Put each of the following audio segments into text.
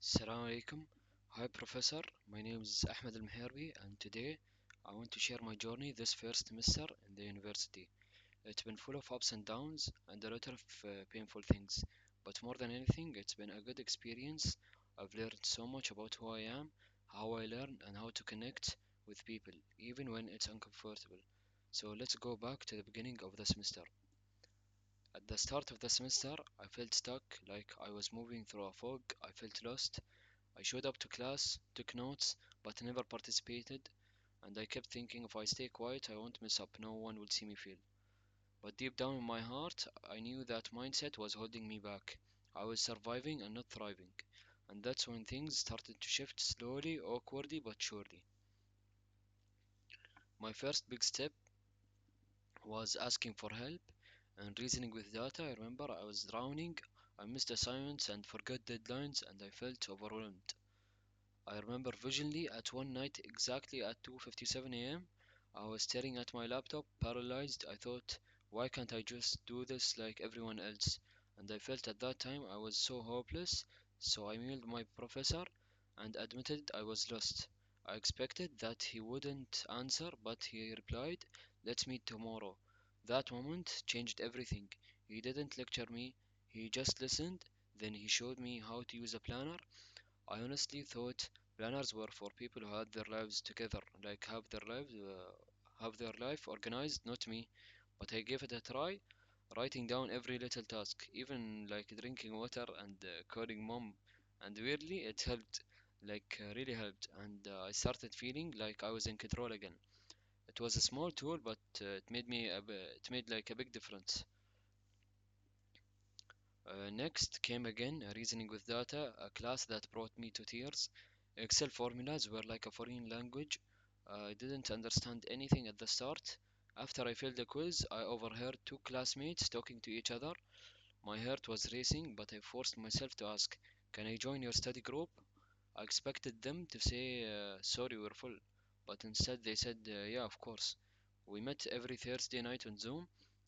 Assalamu alaikum. Hi Professor, my name is Ahmed Al Meherbi and today I want to share my journey this first semester in the university. It's been full of ups and downs and a lot of painful things, but more than anything, it's been a good experience. I've learned so much about who I am, how I learn, and how to connect with people, even when it's uncomfortable. So let's go back to the beginning of the semester. At the start of the semester, I felt stuck, like I was moving through a fog. I felt lost. I showed up to class, took notes, but never participated, and I kept thinking if I stay quiet, I won't mess up, no one will see me fail. But deep down in my heart, I knew that mindset was holding me back. I was surviving and not thriving. And that's when things started to shift slowly, awkwardly, but surely. My first big step was asking for help and reasoning with data. I remember I was drowning, I missed assignments and forgot deadlines, and I felt overwhelmed. I remember vividly at one night exactly at 2:57 a.m. I was staring at my laptop, paralyzed. I thought, why can't I just do this like everyone else? And I felt at that time I was so hopeless, so I mailed my professor and admitted I was lost. I expected that he wouldn't answer, but he replied, let's meet tomorrow. That moment changed everything. He didn't lecture me, he just listened. Then he showed me how to use a planner. I honestly thought planners were for people who had their lives together, like have their life organized, not me. But I gave it a try, writing down every little task, even like drinking water and calling mom. And weirdly, it helped, really helped. And I started feeling like I was in control again. It was a small tool, but it made like a big difference. Next came again reasoning with data, a class that brought me to tears. Excel formulas were like a foreign language. I didn't understand anything at the start. After I failed the quiz, I overheard two classmates talking to each other. My heart was racing, but I forced myself to ask, can I join your study group? I expected them to say, sorry, we're full. But instead, they said, yeah, of course. We met every Thursday night on Zoom.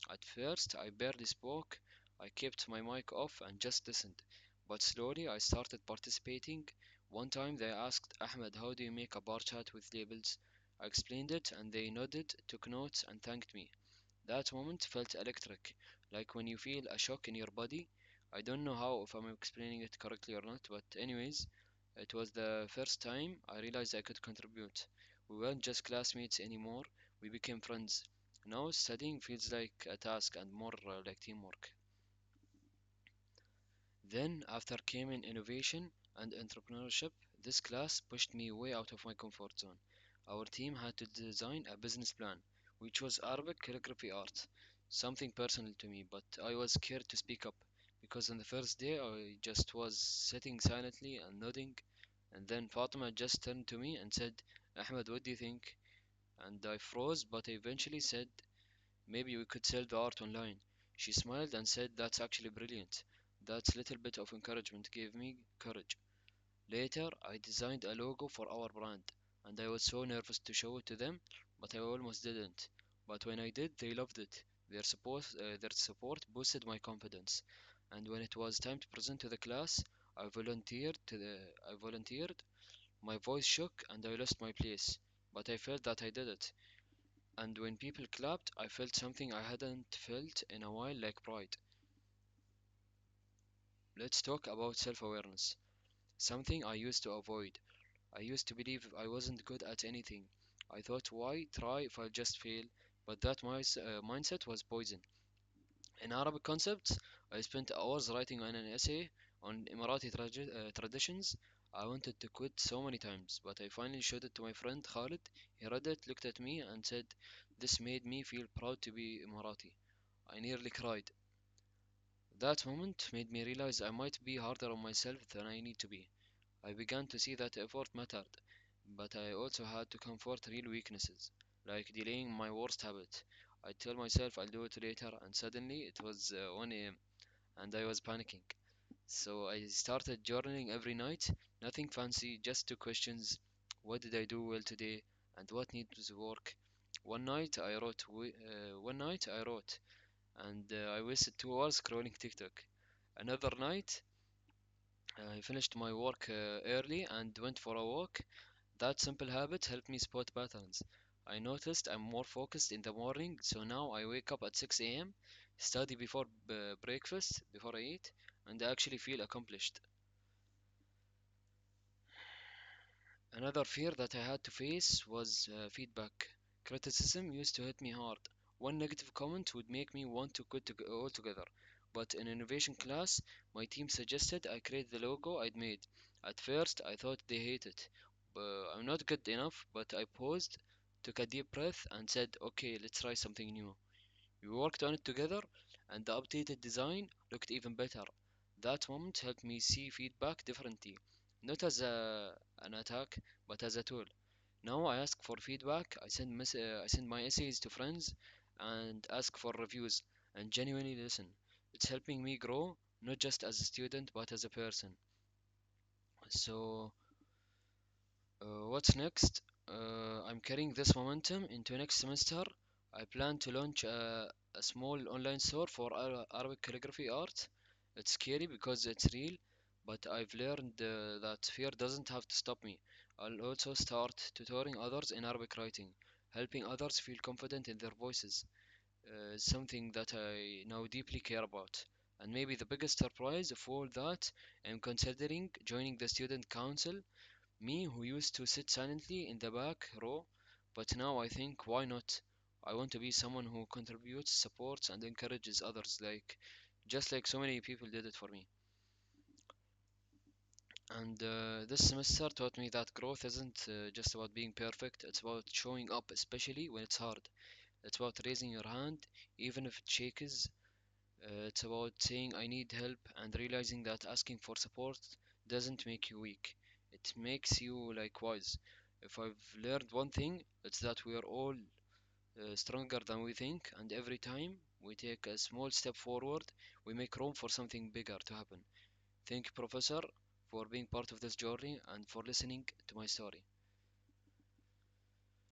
At first, I barely spoke. I kept my mic off and just listened. But slowly, I started participating. One time, they asked Ahmed, how do you make a bar chart with labels? I explained it, and they nodded, took notes, and thanked me. That moment felt electric, like when you feel a shock in your body. I don't know how, if I'm explaining it correctly or not, but anyways, it was the first time I realized I could contribute. We weren't just classmates anymore, we became friends. Now studying feels like a task and more like teamwork. Then, after came in innovation and entrepreneurship, this class pushed me way out of my comfort zone. Our team had to design a business plan, which was Arabic calligraphy art, something personal to me, but I was scared to speak up because on the first day I just was sitting silently and nodding, and then Fatima just turned to me and said, Ahmed, what do you think? And I froze, but I eventually said, maybe we could sell the art online. She smiled and said, that's actually brilliant. That little bit of encouragement gave me courage. Later, I designed a logo for our brand, and I was so nervous to show it to them, but I almost didn't. But when I did, they loved it. Their support boosted my confidence. And when it was time to present to the class, I volunteered. My voice shook and I lost my place, but I felt that I did it. And when people clapped, I felt something I hadn't felt in a while, like pride. Let's talk about self-awareness, something I used to avoid. I used to believe I wasn't good at anything. I thought, why try if I just fail? But that mindset was poison. In Arabic concepts, I spent hours writing on an essay on Emirati traditions. I wanted to quit so many times, but I finally showed it to my friend Khalid. He read it, looked at me, and said, this made me feel proud to be Emirati. I nearly cried. That moment made me realize I might be harder on myself than I need to be. I began to see that effort mattered, but I also had to comfort real weaknesses, like delaying my worst habit. I tell myself I'll do it later, and suddenly it was 1 a.m. and I was panicking. So I started journaling every night, nothing fancy, just two questions. What did I do well today, and what needs to work? One night I wrote, and I wasted 2 hours scrolling TikTok. Another night I finished my work early and went for a walk. That simple habit helped me spot patterns. I noticed I'm more focused in the morning, so now I wake up at 6 a.m., study before breakfast, before I eat, and I actually feel accomplished. Another fear that I had to face was feedback. Criticism used to hit me hard. One negative comment would make me want to quit altogether. But in innovation class, my team suggested I create the logo I'd made. At first, I thought they hated. I'm not good enough, but I paused, took a deep breath, and said, okay, let's try something new. We worked on it together, and the updated design looked even better. That moment helped me see feedback differently, not as an attack, but as a tool. Now I ask for feedback, I send my essays to friends, and ask for reviews, and genuinely listen. It's helping me grow, not just as a student, but as a person. So, what's next? I'm carrying this momentum into next semester. I plan to launch a small online store for Arabic calligraphy art. It's scary because it's real, but I've learned that fear doesn't have to stop me. I'll also start tutoring others in Arabic writing. Helping others feel confident in their voices is something that I now deeply care about. And maybe the biggest surprise of all that, I'm considering joining the student council. Me, who used to sit silently in the back row, but now I think, why not? I want to be someone who contributes, supports, and encourages others, just like so many people did it for me. And this semester taught me that growth isn't just about being perfect, it's about showing up, especially when it's hard. It's about raising your hand, even if it shakes. It's about saying I need help and realizing that asking for support doesn't make you weak. It makes you like wise. If I've learned one thing, it's that we are all stronger than we think, and every time we take a small step forward, we make room for something bigger to happen. Thank you, Professor, for being part of this journey and for listening to my story.